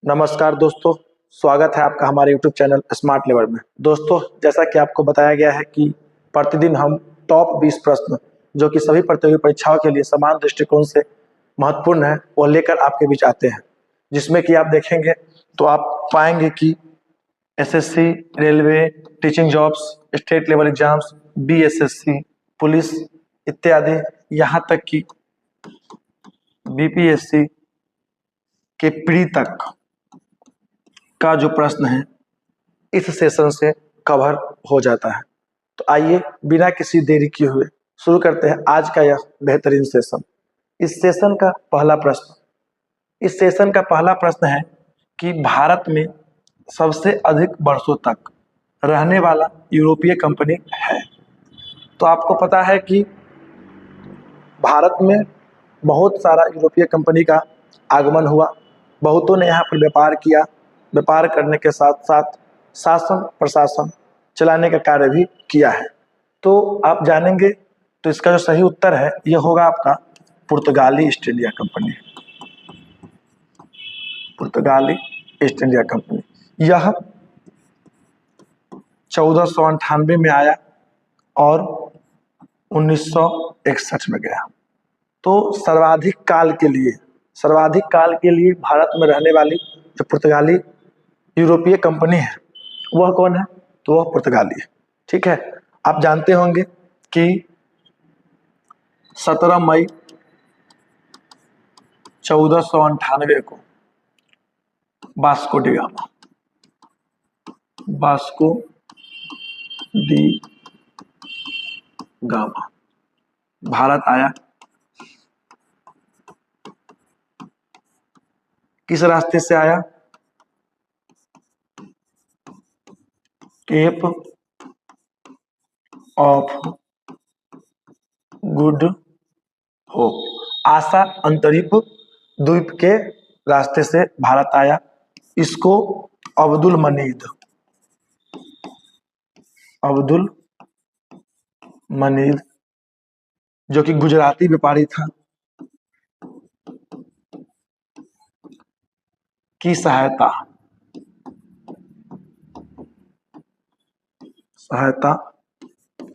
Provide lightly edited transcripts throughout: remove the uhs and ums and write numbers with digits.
नमस्कार दोस्तों, स्वागत है आपका हमारे YouTube चैनल स्मार्ट लेवल में। दोस्तों, जैसा कि आपको बताया गया है कि प्रतिदिन हम टॉप 20 प्रश्न जो कि सभी प्रतियोगी परीक्षाओं के लिए समान दृष्टिकोण से महत्वपूर्ण है वो लेकर आपके बीच आते हैं, जिसमें कि आप देखेंगे तो आप पाएंगे कि SSC, railway, teaching jobs, state level exams, BSSC, police इत्यादि, यहाँ तक कि बीपीएससी के प्री तक का जो प्रश्न है इस सेशन से कवर हो जाता है। तो आइए बिना किसी देरी किए हुए शुरू करते हैं आज का यह बेहतरीन सेशन। इस सेशन का पहला प्रश्न है कि भारत में सबसे अधिक वर्षों तक रहने वाला यूरोपीय कंपनी है। तो आपको पता है कि भारत में बहुत सारा यूरोपीय कंपनी का आगमन हुआ, बहुतों ने यहाँ पर व्यापार किया, व्यापार करने के साथ साथ शासन प्रशासन चलाने का कार्य भी किया है। तो आप जानेंगे तो इसका जो सही उत्तर है यह होगा आपका पुर्तगाली ईस्ट इंडिया कंपनी। पुर्तगाली ईस्ट इंडिया कंपनी यह 1498 में आया और 1961 में गया। तो सर्वाधिक काल के लिए भारत में रहने वाली जो पुर्तगाली यूरोपीय कंपनी है वह कौन है? तो वह पुर्तगाली है। ठीक है, आप जानते होंगे कि 17 मई 1498 को वास्को डी गामा भारत आया। किस रास्ते से आया? केप ऑफ गुड होप, आशा अंतरिक्ष द्वीप के रास्ते से भारत आया। इसको अब्दुल मनीद जो कि गुजराती व्यापारी था की सहायता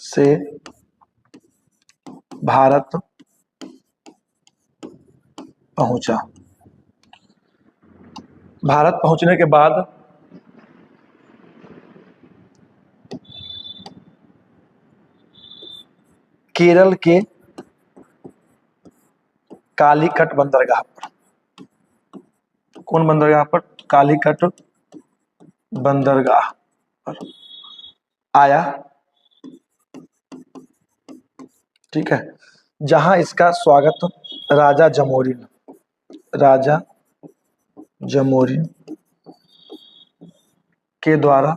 से भारत पहुंचा। भारत पहुंचने के बाद केरल के कालीकट बंदरगाह पर, कौन बंदरगाह पर? कालीकट बंदरगाह पर आया। ठीक है, जहां इसका स्वागत राजा जमोरिन के द्वारा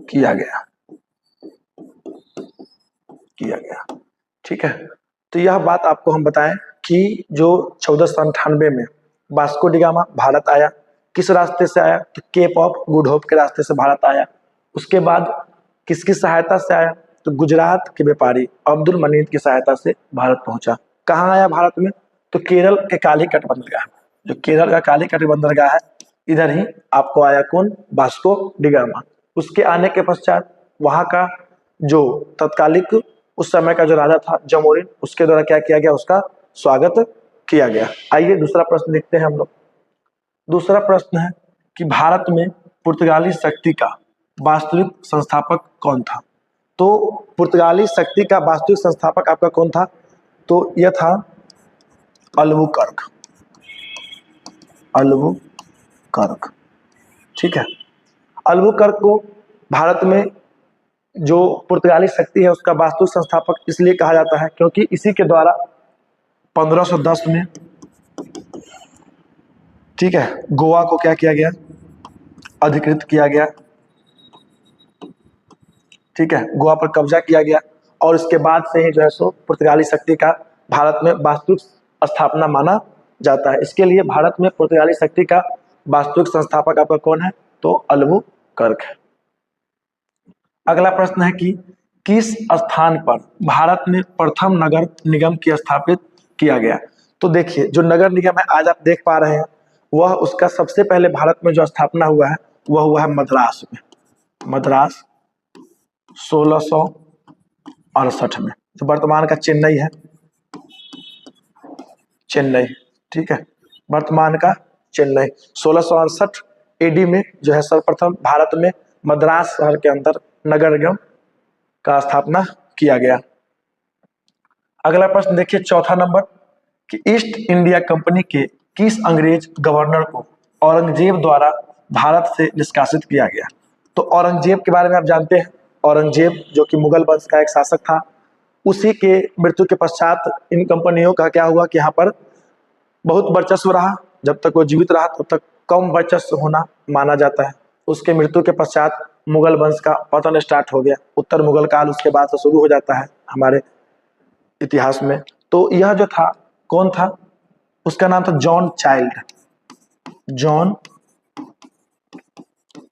किया गया। ठीक है, तो यह बात आपको हम बताएं कि जो 1498 में वास्को डी गामा भारत आया, किस रास्ते से आया? तो केप ऑफ गुड होप के रास्ते से भारत आया। उसके बाद किसकी सहायता से आया? तो गुजरात के व्यापारी अब्दुल मनीद की सहायता से भारत पहुंचा। कहाँ आया भारत में? तो केरल के कालीकट बंदरगाह, जो केरल का कालीकट बंदरगाह है इधर ही आपको आया कौन? Vasco D gamma. उसके आने के पश्चात वहां का जो तत्कालिक उस समय का जो राजा था जमोरिन, उसके द्वारा क्या किया गया? उसका स्वागत किया गया। आइए दूसरा प्रश्न देखते हैं हम लोग। दूसरा प्रश्न है कि भारत में पुर्तगाली शक्ति का वास्तविक संस्थापक कौन था? तो पुर्तगाली शक्ति का वास्तविक संस्थापक आपका कौन था? तो यह था अल्बुकर्क। ठीक है, अल्बुकर्क को भारत में जो पुर्तगाली शक्ति है उसका वास्तविक संस्थापक इसलिए कहा जाता है क्योंकि इसी के द्वारा 1510 में, ठीक है, गोवा को क्या किया गया? अधिकृत किया गया। ठीक है, गोवा पर कब्जा किया गया और इसके बाद से ही जो है सो पुर्तगाली शक्ति का भारत में वास्तविक स्थापना माना जाता है। इसके लिए भारत में पुर्तगाली शक्ति का वास्तविक संस्थापक आपका कौन है? तो अल्बुकर्क है। अगला प्रश्न है कि किस स्थान पर भारत में प्रथम नगर निगम की स्थापित किया गया? तो देखिए जो नगर निगम है आज आप देख पा रहे हैं, वह उसका सबसे पहले भारत में जो स्थापना हुआ है वह हुआ है मद्रास में। मद्रास 1668 में, जो वर्तमान का चेन्नई है, चेन्नई, ठीक है, वर्तमान का चेन्नई 1668 एडी में जो है सर्वप्रथम भारत में मद्रास शहर के अंदर नगर निगम का स्थापना किया गया। अगला प्रश्न देखिए, चौथा नंबर, कि ईस्ट इंडिया कंपनी के किस अंग्रेज गवर्नर को औरंगजेब द्वारा भारत से निष्कासित किया गया? तो औरंगजेब के बारे में आप जानते हैं, औरंगजेब जो कि मुगल वंश का एक शासक था, उसी के मृत्यु के पश्चात इन कंपनियों का क्या हुआ कि यहाँ पर बहुत वर्चस्व रहा। जब तक वो जीवित रहा तब तक कम वर्चस्व होना माना जाता है। उसके मृत्यु के पश्चात मुगल वंश का पतन स्टार्ट हो गया। उत्तर मुगल काल उसके बाद से शुरू हो जाता है हमारे इतिहास में। तो यह जो था, कौन था? उसका नाम था John child. John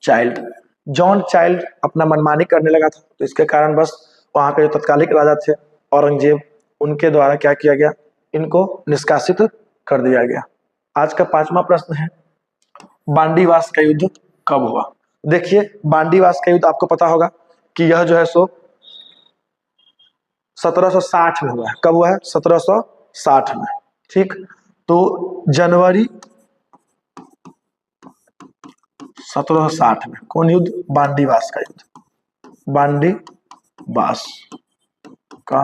child. John child अपना मनमानी करने लगा था, तो इसके कारण बस वहां के जो तत्कालिक राजा थे औरंगजेब, उनके द्वारा क्या किया गया, इनको निष्कासित कर दिया गया। आज का पांचवा प्रश्न है, बांडीवास का युद्ध कब हुआ? देखिए बांडीवास का युद्ध आपको पता होगा कि यह जो है सो 1760 में हुआ है। कब हुआ है? 1760 में, ठीक। तो जनवरी 1760 में कौन युद्ध? बांडीवास का युद्ध। बांडीवास का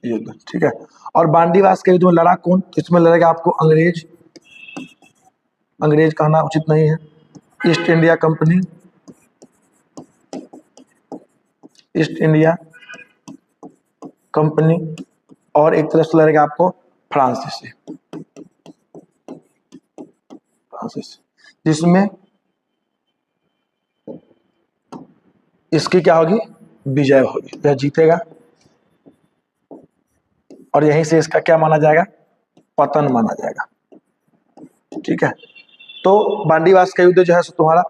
युद्ध, ठीक है। और बांडीवास के युद्ध में लड़ा कौन? इसमें लड़ेगा आपको अंग्रेज। अंग्रेज कहना उचित नहीं है, east India company, east India company, और एक तरफ से लड़ेगा आपको फ्रांसीसी, फ्रांसीसी, जिसमें इसकी क्या होगी? विजय होगी, यह जीतेगा और यहीं से इसका क्या माना जाएगा? पतन माना जाएगा, ठीक है। तो बांडीवास का युद्ध जो है तुम्हारा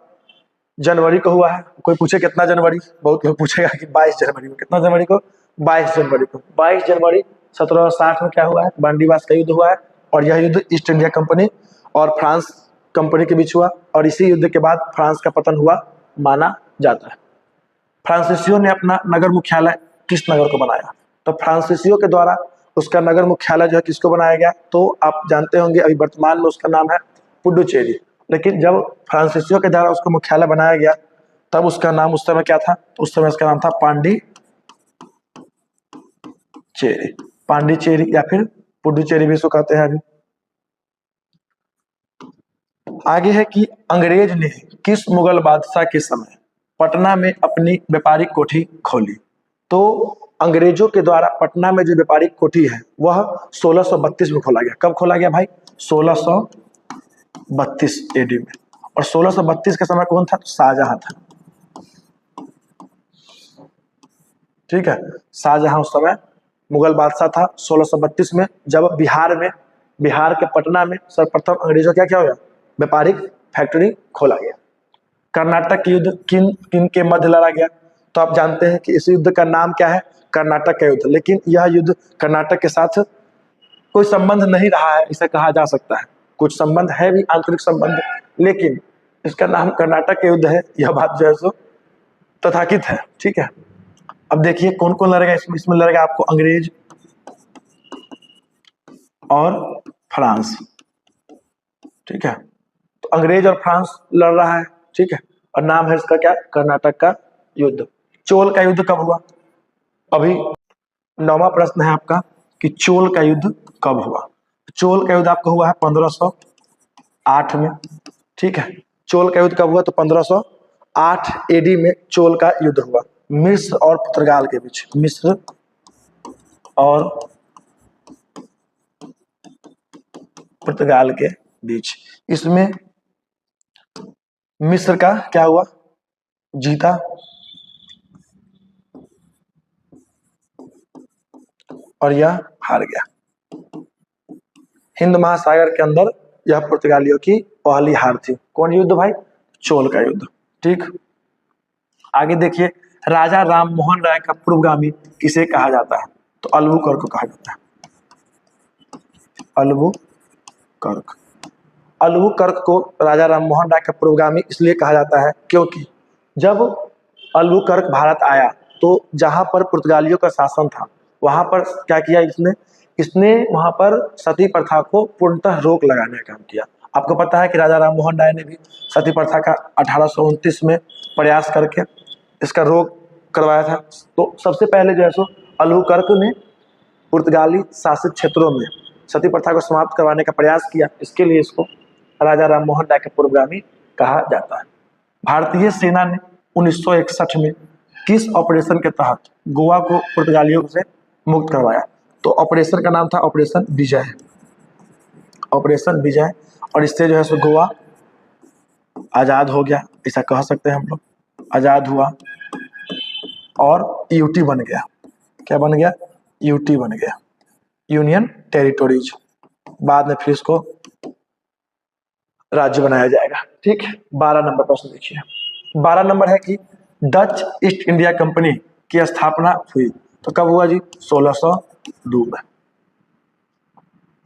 जनवरी को हुआ है। कोई पूछे कितना जनवरी, बहुत लोग पूछेगा कि 22 जनवरी को। कितना जनवरी को? 22 जनवरी को। 22 जनवरी 1760 में क्या हुआ है? बांडीवास का युद्ध हुआ है। और यह युद्ध ईस्ट इंडिया कंपनी और फ्रांस कंपनी के बीच हुआ, और इसी युद्ध के बाद फ्रांस का पतन हुआ माना जाता है। फ्रांसीसियों ने अपना नगर मुख्यालय किस नगर को बनाया? तो फ्रांसीसियों के द्वारा उसका नगर मुख्यालय जो है किसको बनाया गया? तो आप जानते होंगे अभी वर्तमान में उसका नाम है पुडुचेरी। लेकिन जब फ्रांसीसियों के द्वारा उसका मुख्यालय बनाया गया तब उसका नाम उस समय क्या था? तो उस समय उसका नाम था पांडिचेरी। पांडिचेरी या फिर पुडुचेरी भी इसको कहते हैं अभी। आगे है कि अंग्रेज ने किस मुगल बादशाह के समय पटना में अपनी व्यापारिक कोठी खोली? तो अंग्रेजों के द्वारा पटना में जो व्यापारिक कोठी है वह 1632 में खोला गया। कब खोला गया भाई? 1632 एडी में। और 1632 के समय कौन था? तो शाहजहां था, ठीक है। शाहजहां उस समय मुगल बादशाह था 1632 में, जब बिहार के पटना में सर्वप्रथम अंग्रेजों क्या क्या हो गया? व्यापारिक फैक्ट्री खोला गया। कर्नाटक के युद्ध किन किन के मध्य लड़ा गया? तो आप जानते हैं कि इस युद्ध का नाम क्या है? कर्नाटक का युद्ध। लेकिन यह युद्ध कर्नाटक के साथ कोई संबंध नहीं रहा है, इसे कहा जा सकता है। कुछ संबंध है भी, आंतरिक संबंध, लेकिन इसका नाम कर्नाटक के युद्ध है, यह बात जो है सो तथाकथित है, ठीक है। अब देखिए कौन कौन लड़ेगा इसमें। इसमें लड़ेगा आपको अंग्रेज और फ्रांस, ठीक है। तो अंग्रेज और फ्रांस लड़ रहा है, ठीक है। और नाम है इसका क्या? कर्नाटक का युद्ध। चोल का युद्ध कब हुआ? अभी 9वां प्रश्न है आपका कि चोल का युद्ध कब हुआ? चोल का युद्ध आपका हुआ है 1508 में, ठीक है। चोल का युद्ध कब हुआ? तो 1508 एडी में चोल का युद्ध हुआ, मिस्र और पुर्तगाल के बीच। मिस्र और पुर्तगाल के बीच। इसमें मिस्र का क्या हुआ? जीता, और यह हार गया। हिंद महासागर के अंदर यह पुर्तगालियों की पहली हार थी। कौन युद्ध भाई? चोल का युद्ध, ठीक। आगे देखिए, राजा राम मोहन राय का पूर्वगामी किसे कहा जाता है? तो अलवुकर को कहा जाता है। अल्बुकर्क। अल्बुकर्क को राजा राममोहन राय का पूर्वगामी इसलिए कहा जाता है क्योंकि जब अल्बुकर्क भारत आया तो जहां पर पुर्तगालियों का शासन था वहां पर क्या किया इसने, इसने वहां पर सती प्रथा को पूर्णतः रोक लगाने का काम किया। आपको पता है कि राजा राममोहन राय ने भी सती प्रथा का 1829 में प्रयास करके इसका रोक करवाया था। तो सबसे पहले जो है सो अल्बुकर्क ने पुर्तगाली शासित क्षेत्रों में सती प्रथा को समाप्त करवाने का प्रयास किया। इसके लिए इसको राजा राममोहन राय के पूर्वगामी कहा जाता है। भारतीय सेना ने 1961 में किस ऑपरेशन के तहत गोवा को पुर्तगालियों से मुक्त करवाया? तो ऑपरेशन का नाम था ऑपरेशन विजय। ऑपरेशन विजय, और इससे जो है सो गोवा आज़ाद हो गया, ऐसा कह सकते हैं हम लोग। आज़ाद हुआ और यूटी बन गया। क्या बन गया? यूटी बन गया, यूनियन टेरिटोरीज। बाद में फिर इसको राज्य बनाया जाएगा। ठीक, 12 नंबर प्रश्न देखिए। 12 नंबर है कि डच ईस्ट इंडिया कंपनी की स्थापना हुई तो कब हुआ जी? 1602 में।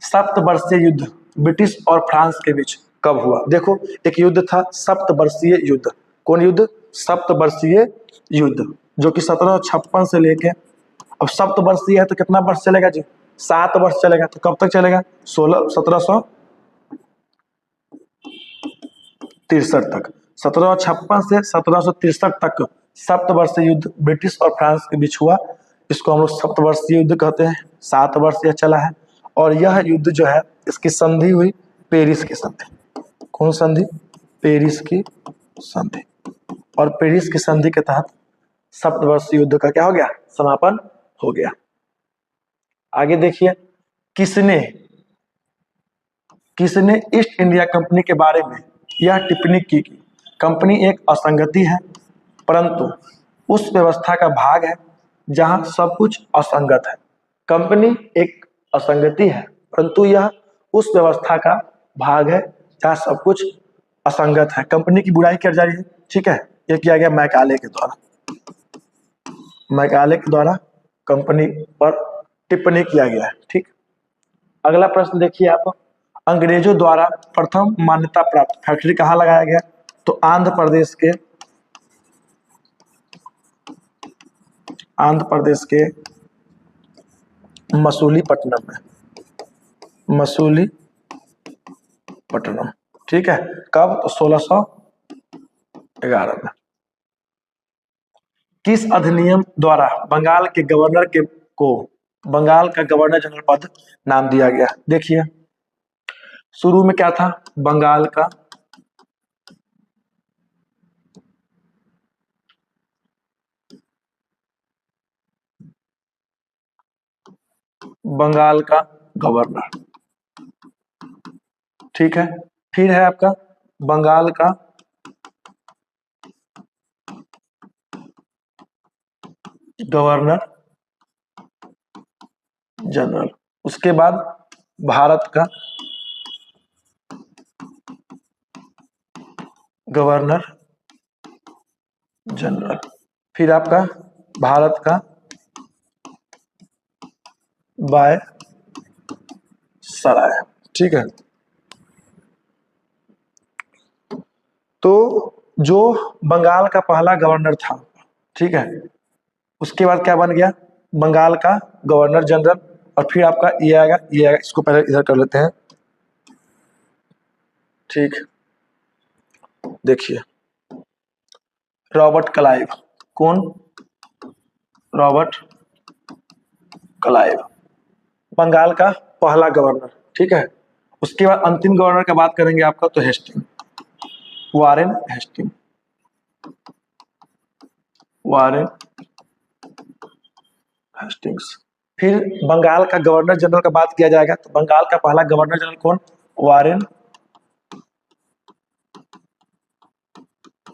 सप्तवर्षीय युद्ध ब्रिटिश और फ्रांस के बीच कब हुआ? देखो, एक युद्ध था सप्तवर्षीय युद्ध। कौन युद्ध? सप्तवर्षीय युद्ध, जो कि 1756 से लेके, अब सप्तवर्षीय है तो कितना वर्ष चलेगा जी? 7 वर्ष चलेगा। तो कब तक चलेगा? 1763 तक। 1756 से 1763 तक सप्तवर्षीय युद्ध ब्रिटिश और फ्रांस के बीच हुआ। इसको हम लोग सप्तवर्षीय युद्ध कहते हैं। 7 वर्ष यह चला है और यह युद्ध जो है इसकी संधि हुई पेरिस की संधि। कौन संधि? पेरिस की संधि। और पेरिस की संधि के तहत सप्तवर्षीय युद्ध का क्या हो गया? समापन हो गया। आगे देखिए, किसने ईस्ट इंडिया कंपनी के बारे में यह टिप्पणी की कि कंपनी एक असंगति है परंतु उस व्यवस्था का भाग है जहां सब कुछ असंगत है। कंपनी एक असंगति है परंतु यह उस व्यवस्था का भाग है जहां सब कुछ असंगत है। कंपनी की बुराई कर जा रही है। ठीक है, यह किया गया मैकाले के द्वारा। मैकाले के द्वारा कंपनी पर टिप्पणी किया गया है। ठीक, अगला प्रश्न देखिए आप। अंग्रेजों द्वारा प्रथम मान्यता प्राप्त फैक्ट्री कहाँ लगाया गया? तो आंध्र प्रदेश के मसूलीपट्टनम में। मसूलीपट्टनम। ठीक है, कब? तो 1611 में। किस अधिनियम द्वारा बंगाल के गवर्नर को बंगाल का गवर्नर जनरल पद नाम दिया गया? देखिए, शुरू में क्या था? बंगाल का गवर्नर। ठीक है, फिर है आपका बंगाल का गवर्नर जनरल। उसके बाद भारत का गवर्नर जनरल। फिर आपका भारत का वायसराय। ठीक है, तो जो बंगाल का पहला गवर्नर था, ठीक है, उसके बाद क्या बन गया? बंगाल का गवर्नर जनरल। और फिर आपका ये आएगा, इसको पहले इधर कर लेते हैं। ठीक, देखिए, रॉबर्ट क्लाइव। कौन? रॉबर्ट क्लाइव, बंगाल का पहला गवर्नर। ठीक है, उसके बाद अंतिम गवर्नर का बात करेंगे आपका तो Hasting, Warren Hasting. Warren Hastings. फिर बंगाल का गवर्नर जनरल का बात किया जाएगा तो बंगाल का पहला गवर्नर जनरल कौन? Warren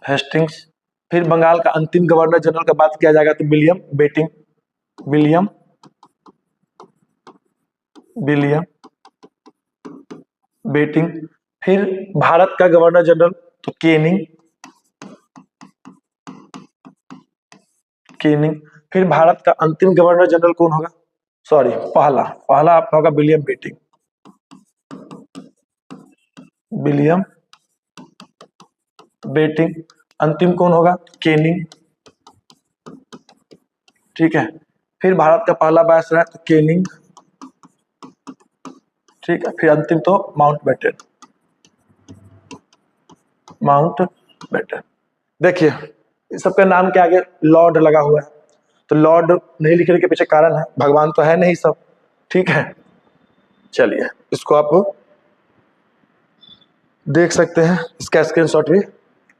Hastings. फिर बंगाल का अंतिम गवर्नर जनरल का बात किया जाएगा तो विलियम बेटिंग। फिर भारत का गवर्नर जनरल तो केनिंग। फिर भारत का अंतिम गवर्नर जनरल कौन होगा? सॉरी, पहला आपका होगा विलियम बेटिंग। William betting. अंतिम कौन होगा? केनिंग। ठीक है, फिर भारत का पहला वायसराय तो केनिंग। ठीक है, फिर अंतिम तो माउंटबेटन। माउंटबेटन। देखिए इस सबके नाम के आगे लॉर्ड लगा हुआ है, तो लॉर्ड नहीं लिखने के पीछे कारण है, भगवान तो है नहीं सब। ठीक है, चलिए इसको आप देख सकते हैं, इसका स्क्रीनशॉट भी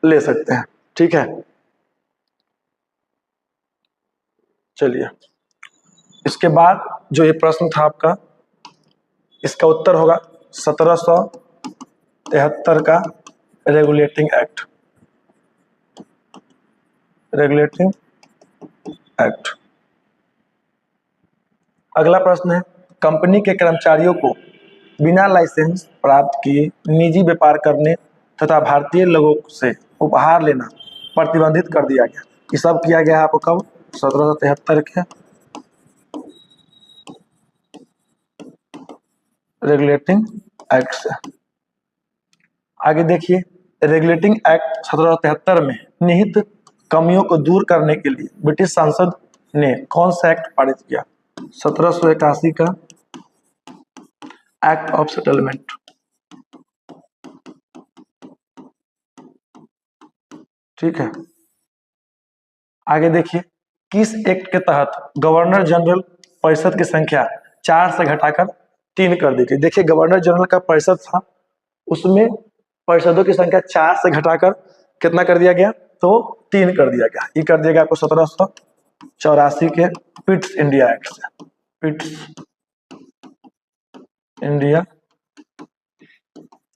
ले सकते हैं। ठीक है, चलिए इसके बाद जो ये प्रश्न था आपका, इसका उत्तर होगा 1773 का रेगुलेटिंग एक्ट। Regulating act. अगला प्रश्न है, कंपनी के कर्मचारियों को बिना लाइसेंस प्राप्त किए निजी व्यापार करने तथा भारतीय लोगों से उपहार लेना प्रतिबंधित कर दिया गया। ये सब किया गया आपको कब? 1773 के रेगुलेटिंग एक्ट से। आगे देखिए, रेगुलेटिंग एक्ट 1773 में निहित कमियों को दूर करने के लिए ब्रिटिश संसद ने कौन सा एक्ट पारित किया? 1781 का एक्ट ऑफ सेटलमेंट। ठीक है, आगे देखिए, किस एक्ट के तहत गवर्नर जनरल परिषद की संख्या 4 से घटाकर 3 कर दी थी? देखिए गवर्नर जनरल का परिषद था, उसमें परिषदों की संख्या 4 से घटाकर कितना कर दिया गया? तो 3 कर दिया गया। ये कर दिया गया आपको 1784 के पिट्स इंडिया एक्ट से। Pitt's India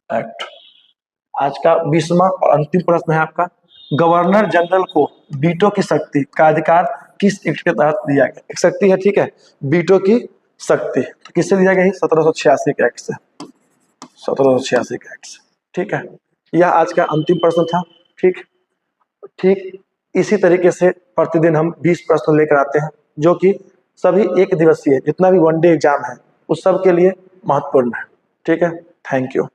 act. आज का 20वां और अंतिम प्रश्न है आपका, गवर्नर जनरल को वीटो की शक्ति का अधिकार किस एक्ट के तहत दिया गया? एक शक्ति है, ठीक है, वीटो की शक्ति, तो किससे दिया गया? 1786 के एक्ट से। 1786 के एक्ट से। ठीक है, यह आज का अंतिम प्रश्न था। ठीक ठीक इसी तरीके से प्रतिदिन हम 20 प्रश्न लेकर आते हैं, जो कि सभी एक दिवसीय, जितना भी वनडे एग्जाम है उस सब के लिए महत्वपूर्ण है। ठीक है, थैंक यू।